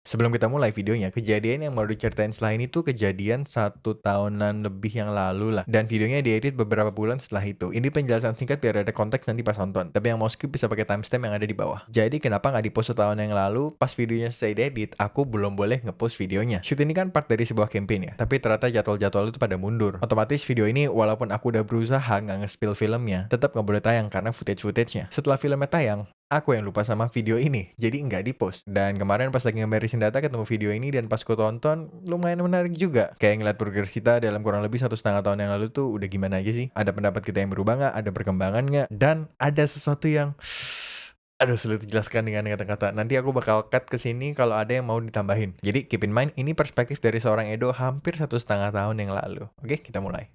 Sebelum kita mulai videonya, kejadian yang mau diceritain setelah ini tuh kejadian 1 tahunan lebih yang lalu lah. Dan videonya diedit beberapa bulan setelah itu. Ini penjelasan singkat biar ada konteks nanti pas nonton. Tapi yang mau skip bisa pakai timestamp yang ada di bawah. Jadi kenapa nggak di-post 1 tahun yang lalu, pas videonya selesai diedit, aku belum boleh nge-post videonya. Shoot ini kan part dari sebuah campaign ya. Tapi ternyata jadwal-jadwal itu pada mundur. Otomatis video ini walaupun aku udah berusaha nggak nge-spill filmnya, tetap nggak boleh tayang karena footage-nya. Setelah filmnya tayang, aku yang lupa sama video ini, jadi nggak di-post. Dan kemarin pas lagi ngebarisin data ketemu video ini dan pas ku tonton, lumayan menarik juga. Kayak ngeliat progres kita dalam kurang lebih 1,5 tahun yang lalu tuh udah gimana aja sih. Ada pendapat kita yang berubah nggak, ada perkembangan nggak, dan ada sesuatu yang aduh sulit dijelaskan dengan kata-kata. Nanti aku bakal cut ke sini kalau ada yang mau ditambahin. Jadi keep in mind, ini perspektif dari seorang Edo hampir 1,5 tahun yang lalu. Oke, kita mulai.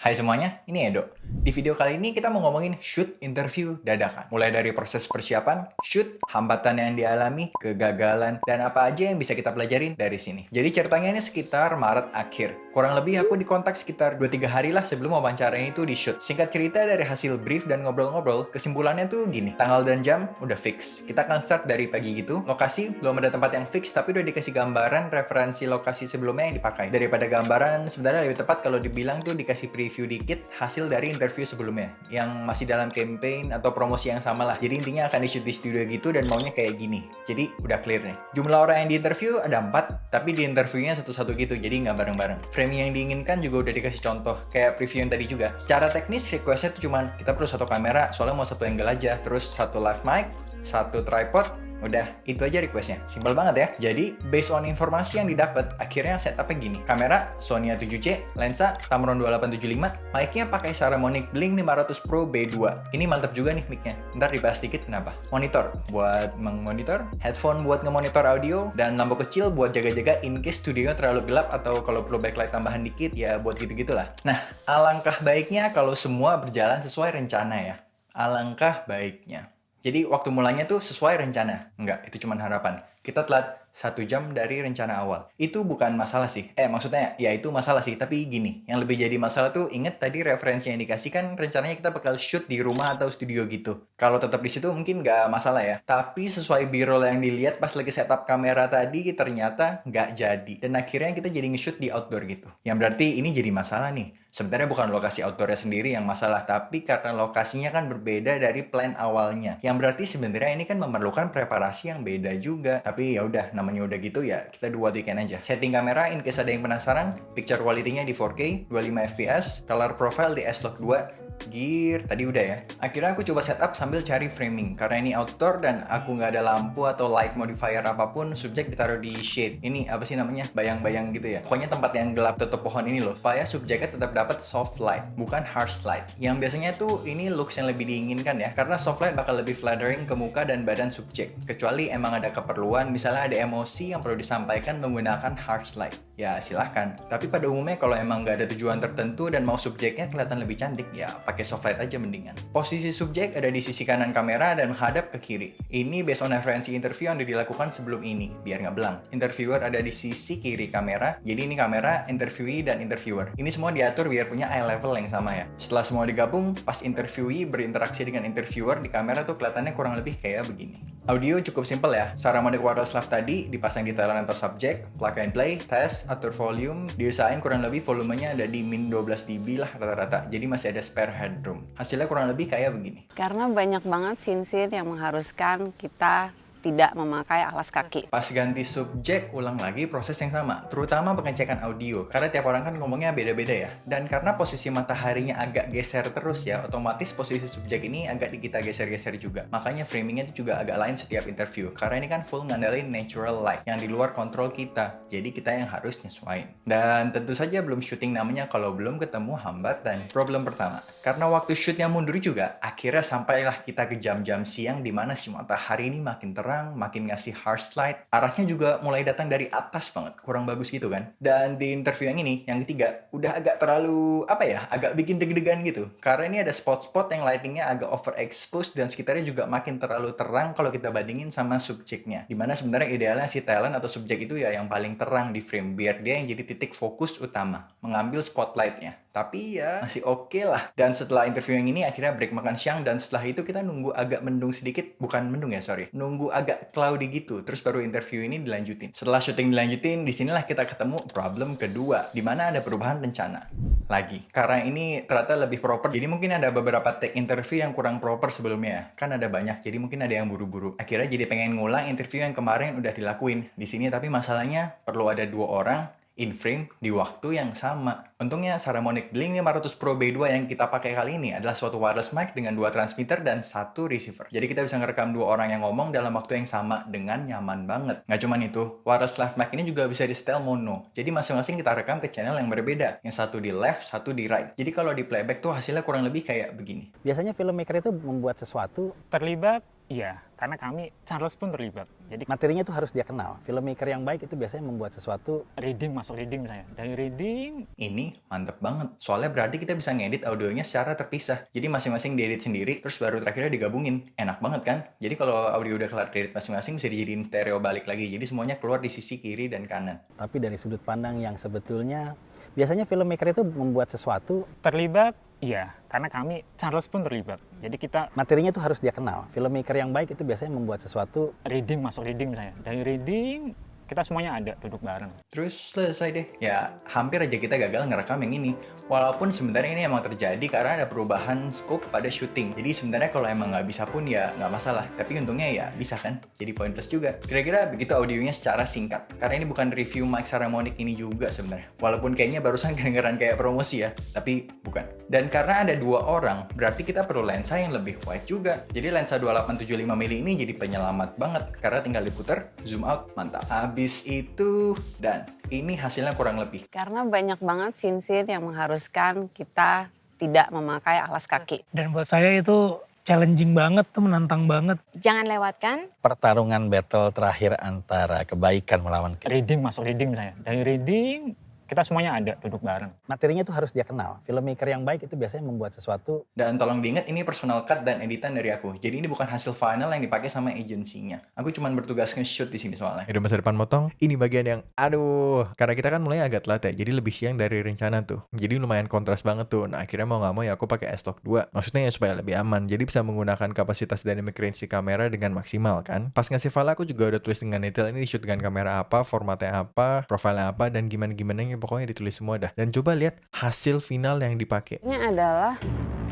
Hai semuanya, ini Edo. Di video kali ini kita mau ngomongin shoot interview dadakan. Mulai dari proses persiapan, shoot, hambatan yang dialami, kegagalan, dan apa aja yang bisa kita pelajarin dari sini. Jadi ceritanya ini sekitar Maret akhir. Kurang lebih aku dikontak sekitar 2-3 hari lah sebelum wawancara ini tuh di shoot. Singkat cerita dari hasil brief dan ngobrol-ngobrol, kesimpulannya tuh gini. Tanggal dan jam udah fix. Kita akan start dari pagi gitu. Lokasi belum ada tempat yang fix, tapi udah dikasih gambaran referensi lokasi sebelumnya yang dipakai. Daripada gambaran, sebenarnya lebih tepat kalau dibilang tuh dikasih preview dikit hasil dari interview sebelumnya yang masih dalam campaign atau promosi yang sama lah. Jadi intinya akan di-shoot di studio gitu dan maunya kayak gini. Jadi udah clear nih. Jumlah orang yang di interview ada 4, tapi di interviewnya satu-satu gitu, jadi nggak bareng-bareng. Framing yang diinginkan juga udah dikasih contoh, kayak preview yang tadi juga. Secara teknis requestnya tuh cuman kita perlu 1 kamera, soalnya mau 1 angle aja, terus 1 live mic, 1 tripod. Udah, itu aja requestnya. Simpel banget ya. Jadi, based on informasi yang didapat, akhirnya setupnya gini. Kamera Sony A7C, lensa Tamron 2875, mic-nya pakai Saramonic Blink 500 Pro B2. Ini mantap juga nih mic-nya. Ntar dibahas dikit kenapa. Monitor buat memonitor, headphone buat ngemonitor audio, dan lampu kecil buat jaga-jaga in case studionya terlalu gelap atau kalau perlu backlight tambahan dikit ya buat gitu-gitulah. Nah, alangkah baiknya kalau semua berjalan sesuai rencana ya. Alangkah baiknya. Jadi waktu mulanya tuh sesuai rencana. Enggak, itu cuma harapan. Kita telat 1 jam dari rencana awal. Itu bukan masalah sih. Maksudnya ya itu masalah sih. Tapi gini, yang lebih jadi masalah tuh inget tadi referensi yang dikasih kan rencananya kita bakal shoot di rumah atau studio gitu. Kalau tetap di situ mungkin nggak masalah ya. Tapi sesuai B-roll yang dilihat pas lagi setup kamera tadi ternyata nggak jadi. Dan akhirnya kita jadi nge-shoot di outdoor gitu. Yang berarti ini jadi masalah nih. Sebenarnya bukan lokasi outdoornya sendiri yang masalah, tapi karena lokasinya kan berbeda dari plan awalnya. Yang berarti sebenarnya ini kan memerlukan preparasi yang beda juga. Tapi ya udah, namanya udah gitu ya, kita do what we can aja. Setting kamera in case ada yang penasaran, picture quality-nya di 4K, 25 fps, color profile di S-Log 2, gear tadi udah ya. Akhirnya aku coba setup sambil cari framing. Karena ini outdoor dan aku nggak ada lampu atau light modifier apapun, subjek ditaruh di shade. Ini apa sih namanya? Bayang-bayang gitu ya. Pokoknya tempat yang gelap tutup pohon ini loh. Supaya subjeknya tetap dapat soft light, bukan harsh light. Yang biasanya tuh ini looks yang lebih diinginkan ya. Karena soft light bakal lebih flattering ke muka dan badan subjek. Kecuali emang ada keperluan, misalnya ada emosi yang perlu disampaikan menggunakan harsh light. Ya silahkan. Tapi pada umumnya kalau emang nggak ada tujuan tertentu dan mau subjeknya kelihatan lebih cantik, ya pakai soft light aja mendingan. Posisi subjek ada di sisi kanan kamera dan menghadap ke kiri. Ini based on referensi interview yang dilakukan sebelum ini, biar nggak belang. Interviewer ada di sisi kiri kamera, jadi ini kamera, interviewee, dan interviewer. Ini semua diatur biar punya eye level yang sama ya. Setelah semua digabung, pas interviewee berinteraksi dengan interviewer di kamera tuh kelihatannya kurang lebih kayak begini. Audio cukup simple ya. Saramonic wireless lav tadi dipasang di thailand atau subjek, plug and play, tes, atur volume, diusahain kurang lebih volumenya ada di min 12 dB lah rata-rata. Jadi masih ada spare headroom. Hasilnya kurang lebih kayak begini. Karena banyak banget scene-scene yang mengharuskan kita tidak memakai alas kaki. Pas ganti subjek, ulang lagi proses yang sama, terutama pengecekan audio, karena tiap orang kan ngomongnya beda-beda ya. Dan karena posisi mataharinya agak geser terus ya, otomatis posisi subjek ini agak kita geser-geser juga. Makanya framingnya itu juga agak lain setiap interview, karena ini kan full ngandelin natural light, yang di luar kontrol kita. Jadi kita yang harus nyesuaiin. Dan tentu saja belum syuting namanya kalau belum ketemu hambatan. Problem pertama, karena waktu shootnya mundur juga, akhirnya sampailah kita ke jam-jam siang di mana si matahari ini makin terang, makin ngasih harsh light. Arahnya juga mulai datang dari atas banget, kurang bagus gitu kan. Dan di interview yang ini, yang ketiga, udah agak terlalu, agak bikin deg-degan gitu. Karena ini ada spot-spot yang lightingnya agak overexposed dan sekitarnya juga makin terlalu terang kalau kita bandingin sama subjeknya. Dimana sebenarnya idealnya si talent atau subjek itu ya yang paling terang di frame, biar dia yang jadi titik fokus utama, mengambil spotlightnya. Tapi ya masih oke lah. Dan setelah interview yang ini akhirnya break makan siang dan setelah itu kita nunggu agak mendung sedikit. Bukan mendung ya, sorry. Nunggu agak cloudy gitu. Terus baru interview ini dilanjutin. Setelah syuting dilanjutin, disinilah kita ketemu problem kedua. Dimana ada perubahan rencana. Lagi. Karena ini ternyata lebih proper. Jadi mungkin ada beberapa take interview yang kurang proper sebelumnya. Kan ada banyak. Jadi mungkin ada yang buru-buru. Akhirnya jadi pengen ngulang interview yang kemarin udah dilakuin di sini. Tapi masalahnya perlu ada 2 orang in frame di waktu yang sama. Untungnya Saramonic Blink 500 Pro B2 yang kita pakai kali ini adalah suatu wireless mic dengan 2 transmitter dan 1 receiver. Jadi kita bisa ngerekam 2 orang yang ngomong dalam waktu yang sama dengan nyaman banget. Nggak cuman itu, wireless lav mic ini juga bisa di setel mono. Jadi masing-masing kita rekam ke channel yang berbeda. Yang satu di left, satu di right. Jadi kalau di playback tuh hasilnya kurang lebih kayak begini. Biasanya filmmaker itu membuat sesuatu, Terlibat, iya, karena kami Charles pun terlibat. Jadi materinya itu harus dia kenal. Filmmaker yang baik itu biasanya membuat sesuatu. reading, masuk reading misalnya. Dari reading, Ini mantep banget. Soalnya berarti kita bisa ngedit audionya secara terpisah. Jadi masing-masing diedit sendiri, terus baru terakhirnya digabungin. Enak banget kan? Jadi kalau audio udah kelar diedit masing-masing bisa dijadiin stereo balik lagi. Jadi semuanya keluar di sisi kiri dan kanan. Tapi dari sudut pandang yang sebetulnya, biasanya filmmaker itu membuat sesuatu, terlibat, iya, karena kami Charles pun terlibat. Jadi kita materinya itu harus dia kenal. Filmmaker yang baik itu biasanya membuat sesuatu. reading, masuk reading misalnya. Dari reading, kita semuanya ada duduk bareng. Terus selesai deh. Ya, hampir aja kita gagal ngerekam yang ini. Walaupun sebenarnya ini emang terjadi karena ada perubahan scope pada syuting. Jadi sebenarnya kalau emang nggak bisa pun ya nggak masalah. Tapi untungnya ya bisa kan. Jadi poin plus juga. Kira-kira begitu audionya secara singkat. Karena ini bukan review mic Saramonic ini juga sebenarnya. Walaupun kayaknya barusan kedengeran kayak promosi ya. Tapi bukan. Dan karena ada 2 orang, berarti kita perlu lensa yang lebih wide juga. Jadi lensa 2875mm ini jadi penyelamat banget. Karena tinggal diputer, zoom out, mantap. Habis itu, dan ini hasilnya kurang lebih. Karena banyak banget scene-scene yang mengharuskan kita tidak memakai alas kaki. Dan buat saya itu challenging banget tuh, menantang banget. Jangan lewatkan Pertarungan battle terakhir antara kebaikan melawan Reading, masuk reading misalnya. Dari reading, kita semuanya ada duduk bareng. materinya itu harus dia kenal. Filmmaker yang baik itu biasanya membuat sesuatu. Dan tolong diingat ini personal cut dan editan dari aku. Jadi ini bukan hasil final yang dipakai sama agensinya. Aku cuma bertugas nge-shoot di sini soalnya. Udah masa depan motong, ini bagian yang aduh, karena kita kan mulai agak telat ya, jadi lebih siang dari rencana tuh. Jadi lumayan kontras banget tuh. Nah akhirnya mau nggak mau ya aku pakai S-Log 2. Maksudnya ya supaya lebih aman, jadi bisa menggunakan kapasitas dynamic range si kamera dengan maksimal kan. Pas ngasih file aku juga udah tulis dengan detail ini di shoot dengan kamera apa, formatnya apa, profilnya apa, dan gimana-gimananya pokoknya ditulis semua dah. Dan coba lihat hasil final yang dipakai. Ini adalah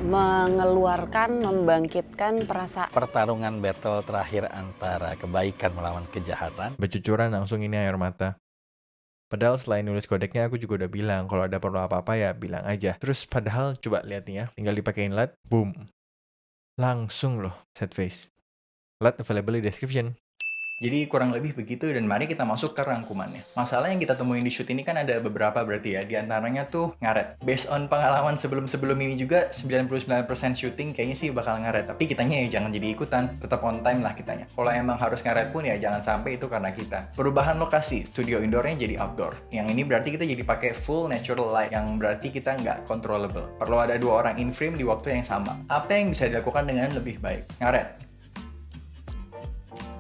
mengeluarkan, membangkitkan perasaan. Pertarungan battle terakhir antara kebaikan melawan kejahatan. Bercucuran langsung ini air mata. Padahal selain nulis kodeknya aku juga udah bilang kalau ada perlu apa-apa ya bilang aja. Terus padahal coba lihat nih ya, tinggal dipakein LED, boom. Langsung loh set face. LED available di description. Jadi kurang lebih begitu dan mari kita masuk ke rangkumannya. Masalah yang kita temuin di shoot ini kan ada beberapa berarti ya. Di antaranya tuh ngaret. Based on pengalaman sebelum-sebelum ini juga 99% syuting kayaknya sih bakal ngaret. Tapi kitanya ya jangan jadi ikutan. Tetap on time lah kitanya. Kalau emang harus ngaret pun ya jangan sampai itu karena kita. Perubahan lokasi. Studio indoornya jadi outdoor. Yang ini berarti kita jadi pakai full natural light. Yang berarti kita nggak controllable. Perlu ada 2 orang in frame di waktu yang sama. Apa yang bisa dilakukan dengan lebih baik? Ngaret.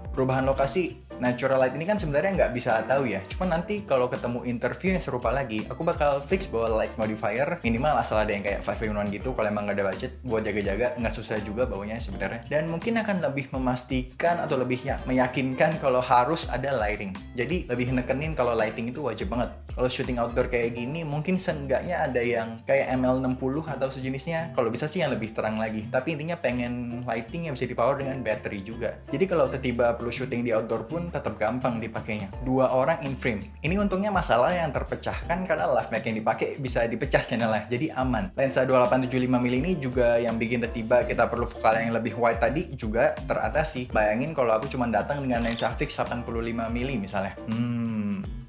Perubahan lokasi, natural light ini kan sebenarnya nggak bisa tahu ya. Cuma nanti kalau ketemu interview yang serupa lagi, aku bakal fix bawa light modifier minimal asal ada yang kayak 5-in-1 gitu. Kalau emang nggak ada budget buat jaga-jaga, nggak susah juga baunya sebenarnya. Dan mungkin akan lebih memastikan atau lebih meyakinkan kalau harus ada lighting. Jadi lebih nekenin kalau lighting itu wajib banget. Kalau shooting outdoor kayak gini, mungkin seenggaknya ada yang kayak ML60 atau sejenisnya. Kalau bisa sih yang lebih terang lagi. Tapi intinya pengen lighting yang bisa dipower dengan battery juga. Jadi kalau tiba-tiba perlu syuting di outdoor pun tetap gampang dipakainya. 2 orang in frame. Ini untungnya masalah yang terpecahkan karena live mic yang dipakai bisa dipecah channelnya. Jadi aman. Lensa 2875mm ini juga yang bikin tiba-tiba kita perlu vokal yang lebih wide tadi juga teratasi. Bayangin kalau aku cuma datang dengan lensa fix 85mm misalnya.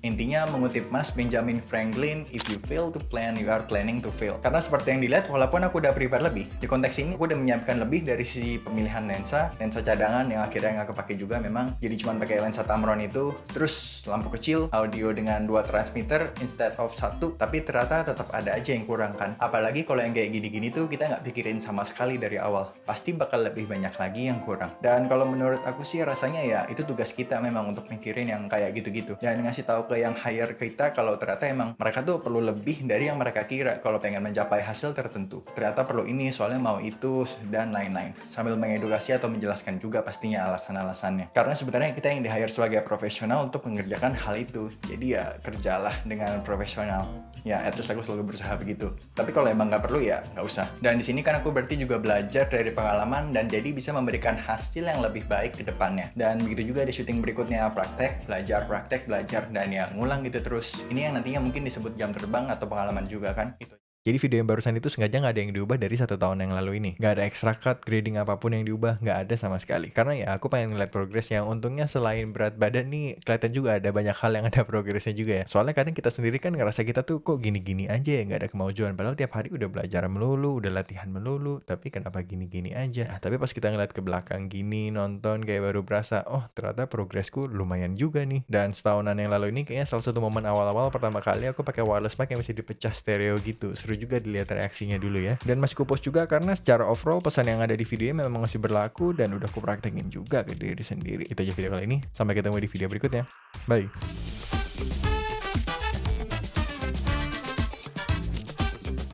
Intinya mengutip Mas Benjamin Franklin, if you fail to plan, you are planning to fail. Karena seperti yang dilihat, walaupun aku udah prepare lebih, di konteks ini aku udah menyiapkan lebih dari sisi pemilihan lensa cadangan yang akhirnya nggak kepake juga memang. Jadi cuma pakai lensa Tamron itu, terus lampu kecil, audio dengan 2 transmitter instead of 1, tapi ternyata tetap ada aja yang kurang kan. Apalagi kalau yang kayak gini-gini tuh kita nggak pikirin sama sekali dari awal. Pasti bakal lebih banyak lagi yang kurang. Dan kalau menurut aku sih rasanya ya itu tugas kita memang untuk mikirin yang kayak gitu-gitu. Dan ngasih tahu ke yang hire kita kalau ternyata emang mereka tuh perlu lebih dari yang mereka kira kalau pengen mencapai hasil tertentu. Ternyata perlu ini, soalnya mau itu, dan lain-lain. Sambil mengedukasi atau menjelaskan juga pastinya alasan-alasannya. Karena sebenarnya kita yang di-hire sebagai profesional untuk mengerjakan hal itu. Jadi ya kerjalah dengan profesional. Ya, at least aku selalu berusaha begitu. Tapi kalau emang nggak perlu ya nggak usah. Dan di sini kan aku berarti juga belajar dari pengalaman dan jadi bisa memberikan hasil yang lebih baik ke depannya. Dan begitu juga di syuting berikutnya, praktek, belajar, dan ya ngulang gitu terus. Ini yang nantinya mungkin disebut jam terbang atau pengalaman juga kan. Itu. Jadi video yang barusan itu sengaja nggak ada yang diubah dari 1 tahun yang lalu ini. Nggak ada extra cut, grading apapun yang diubah, nggak ada sama sekali. Karena ya aku pengen ngeliat progres yang untungnya selain berat badan nih, kelihatan juga ada banyak hal yang ada progresnya juga ya. Soalnya kadang kita sendiri kan ngerasa kita tuh kok gini-gini aja ya, nggak ada kemajuan. Padahal tiap hari udah belajar melulu, udah latihan melulu, tapi kenapa gini-gini aja? Nah, tapi pas kita ngeliat ke belakang gini, nonton kayak baru berasa, oh ternyata progresku lumayan juga nih. Dan setahunan yang lalu ini kayaknya salah satu momen awal-awal pertama kali aku pakai wireless mic yang bisa dipecah stereo gitu. Seru juga dilihat reaksinya dulu ya. Dan masih ku post juga karena secara overall pesan yang ada di video memang masih berlaku dan udah ku praktekin juga ke diri sendiri. Itu aja video kali ini. Sampai ketemu di video berikutnya. Bye.